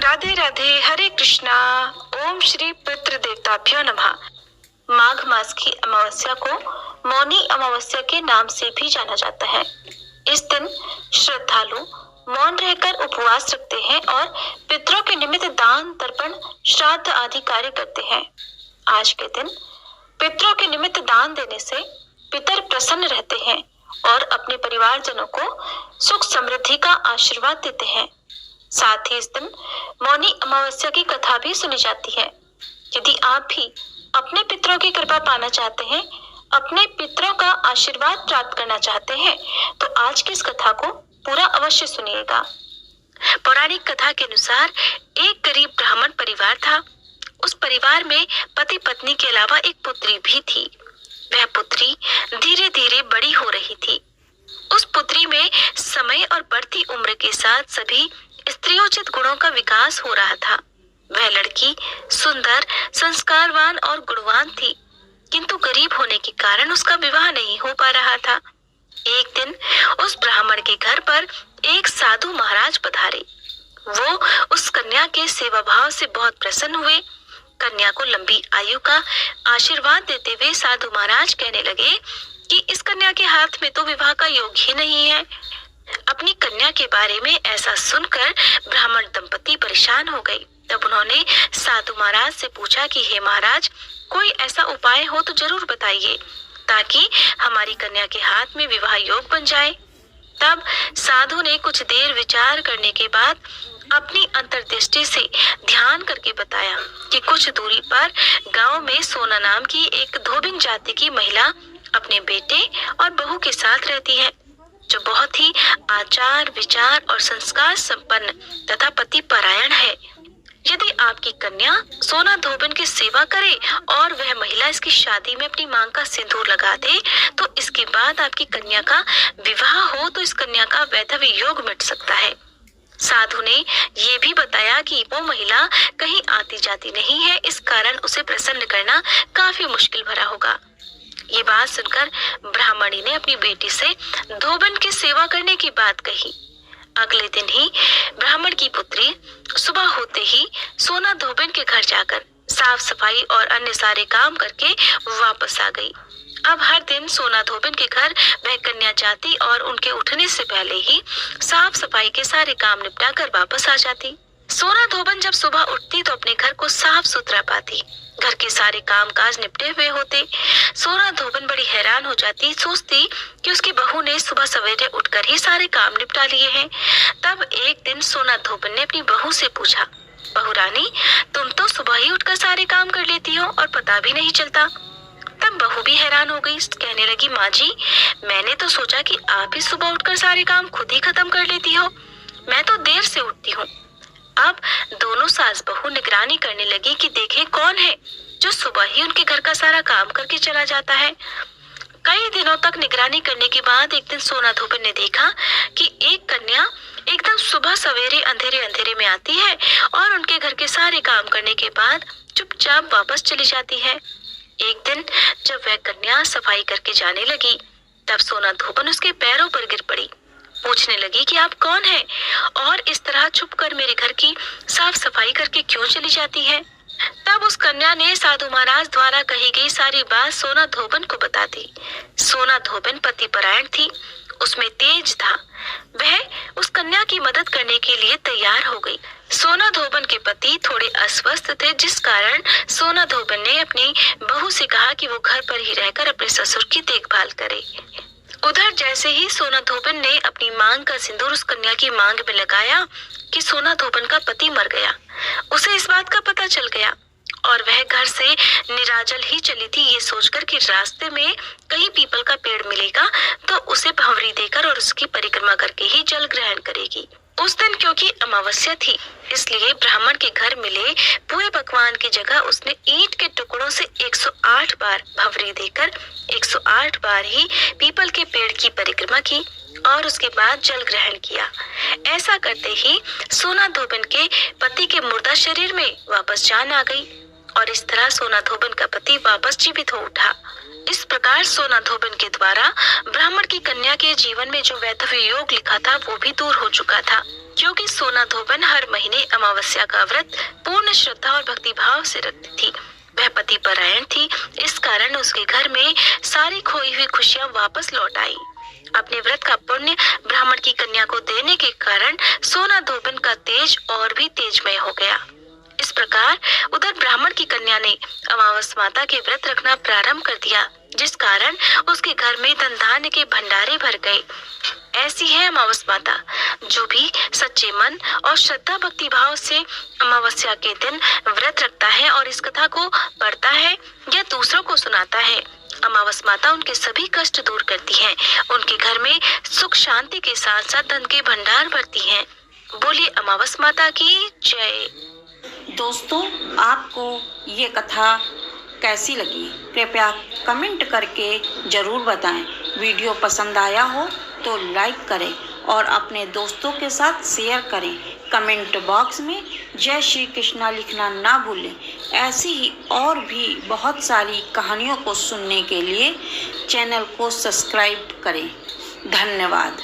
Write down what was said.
राधे राधे, हरे कृष्णा। ओम श्री पितृ देवताभ्यो नमः। माघ मास की अमावस्या को मौनी अमावस्या के नाम से भी जाना जाता है। इस दिन श्रद्धालु मौन रहकर उपवास रखते हैं और पितरों के निमित्त दान, तर्पण, श्राद्ध आदि कार्य करते हैं। आज के दिन पितरों के निमित्त दान देने से पितर प्रसन्न रहते हैं और अपने परिवारजनों को सुख समृद्धि का आशीर्वाद देते हैं। साथ ही इस दिन मौनी अमावस्या की कथा भी सुनी जाती है। यदि आप भी अपने पितरों की कृपा पाना चाहते हैं, अपने पितरों का आशीर्वाद प्राप्त करना चाहते हैं, तो आज की इस कथा को पूरा अवश्य सुनिएगा। पौराणिक कथा के अनुसार एक गरीब ब्राह्मण परिवार था। उस परिवार में पति पत्नी के अलावा एक पुत्री भी थी। वह पुत्री धीरे धीरे बड़ी हो रही थी। उस पुत्री में समय और बढ़ती उम्र के साथ सभी स्त्रियोचित गुणों का विकास हो रहा था। वह लड़की सुंदर, संस्कारवान और गुणवान थी, किंतु गरीब होने के कारण उसका विवाह नहीं हो पा रहा था। एक दिन उस ब्राह्मण के घर पर एक साधु महाराज पधारे। वो उस कन्या के सेवा भाव से बहुत प्रसन्न हुए। कन्या को लंबी आयु का आशीर्वाद देते हुए साधु महाराज कहने लगे कि इस कन्या के हाथ में तो विवाह का योग ही नहीं है। अपनी कन्या के बारे में ऐसा सुनकर ब्राह्मण दंपति परेशान हो गए। तब उन्होंने साधु महाराज से पूछा कि हे महाराज, कोई ऐसा उपाय हो तो जरूर बताइए, ताकि हमारी कन्या के हाथ में विवाह योग बन जाए। तब साधु ने कुछ देर विचार करने के बाद अपनी अंतर्दृष्टि से ध्यान करके बताया कि कुछ दूरी पर गांव में सोना नाम की एक धोबिन जाति की महिला अपने बेटे और बहू के साथ रहती है, जो बहुत ही आचार, विचार और संस्कार संपन्न तथा पति परायण है। यदि आपकी कन्या सोना धोबिन की सेवा करे और वह महिला इसकी शादी में अपनी मांग का सिंदूर लगा दे, तो इसके बाद आपकी कन्या का विवाह हो तो इस कन्या का वैधव्य योग मिट सकता है। साधु ने ये भी बताया कि वो महिला कहीं आती जाती नहीं है, इस कारण उसे प्रसन्न करना काफी मुश्किल भरा होगा। ये बात सुनकर ब्राह्मणी ने अपनी बेटी से धोबन की सेवा करने की बात कही। अगले दिन ही ब्राह्मण की पुत्री सुबह होते ही सोना धोबन के घर जाकर साफ सफाई और अन्य सारे काम करके वापस आ गई। अब हर दिन सोना धोबन के घर वह कन्या जाती और उनके उठने से पहले ही साफ सफाई के सारे काम निपटा कर वापस आ जाती। सोना धोबन जब सुबह उठती तो अपने घर को साफ सुथरा पाती। घर के सारे काम काज निपटे हुए होते। सोना धोबन बड़ी हैरान हो जाती, सोचती कि उसकी बहू ने सुबह सवेरे उठकर ही सारे काम निपटा लिए हैं। तब एक दिन सोना धोबन ने अपनी बहू से पूछा, बहू रानी, तुम तो सुबह ही उठकर सारे काम कर लेती हो और पता भी नहीं चलता। तब बहू भी हैरान हो गई, कहने लगी, माँ जी, मैंने तो सोचा कि आप ही सुबह उठकर सारे काम खुद ही खत्म कर लेती हो। मैं तो देर से उठती हूँ। अब दोनों सास बहू निगरानी करने लगी कि देखें कौन है जो सुबह ही उनके घर का सारा काम करके चला जाता है। कई दिनों तक निगरानी करने के बाद एक दिन सोना धोबन ने देखा कि एक कन्या एकदम सुबह सवेरे अंधेरे अंधेरे में आती है और उनके घर के सारे काम करने के बाद चुपचाप वापस चली जाती है। एक दिन जब वह कन्या सफाई करके जाने लगी, तब सोना धोबन उसके पैरों पर गिर पड़ी। पूछने लगी कि आप कौन हैं और इस तरह छुपकर मेरे घर की साफ सफाई करके क्यों चली जाती है। तब उस कन्या ने साधु महाराज द्वारा कही गई सारी बात सोना धोबन को बता दी। सोना धोबन पति परायण थी, उसमें तेज था। वह उस कन्या की मदद करने के लिए तैयार हो गई। सोना धोबन के पति थोड़े अस्वस्थ थे, जिस कारण सोना धोबन ने अपनी बहू से कहा कि वो घर पर ही रहकर अपने ससुर की देखभाल करे। उधर जैसे ही सोना धोबन ने अपनी मांग का सिंदूर उस कन्या की मांग में लगाया कि सोना धोबन का पति मर गया। उसे इस बात का पता चल गया और वह घर से निराजल ही चली थी, ये सोचकर कि रास्ते में कहीं पीपल का पेड़ मिलेगा तो उसे भंवरी देकर और उसकी परिक्रमा करके ही जल ग्रहण करेगी। उस दिन क्योंकि अमावस्या थी, इसलिए ब्राह्मण के घर मिले पूरे पकवान की जगह उसने ईंट के टुकड़ों से 108 बार भंवरी देकर 108 बार ही पीपल के पेड़ की परिक्रमा की और उसके बाद जल ग्रहण किया। ऐसा करते ही सोना धोबन के पति के मुर्दा शरीर में वापस जान आ गई और इस तरह सोना धोबन का पति वापस जीवित हो उठा। इस प्रकार सोना धोबन के द्वारा ब्राह्मण की कन्या के जीवन में जो वैधव्य योग लिखा था वो भी दूर हो चुका था, क्योंकि सोना धोबन हर महीने अमावस्या का व्रत पूर्ण श्रद्धा और भक्ति भाव से रखती थी। वह पति परायण थी, इस कारण उसके घर में सारी खोई हुई खुशियां वापस लौट आई। अपने व्रत का पुण्य ब्राह्मण की कन्या को देने के कारण सोना धोबन का तेज और भी तेजमय हो गया। इस प्रकार उधर ब्राह्मण की कन्या ने अमावस माता के व्रत रखना प्रारंभ कर दिया, जिस कारण उसके घर में धन धान्य के भंडारे भर गए। ऐसी है अमावस माता, जो भी सच्चे मन और श्रद्धा भक्ति भाव से अमावस्या के दिन व्रत रखता है और इस कथा को पढ़ता है या दूसरों को सुनाता है, अमावस माता उनके सभी कष्ट दूर करती हैं, उनके घर में सुख शांति के साथ साथ धन के भंडार भरती हैं। बोलिए अमावस माता की जय। दोस्तों, आपको ये कथा कैसी लगी कृपया कमेंट करके ज़रूर बताएं। वीडियो पसंद आया हो तो लाइक करें और अपने दोस्तों के साथ शेयर करें। कमेंट बॉक्स में जय श्री कृष्णा लिखना ना भूलें। ऐसी ही और भी बहुत सारी कहानियों को सुनने के लिए चैनल को सब्सक्राइब करें। धन्यवाद।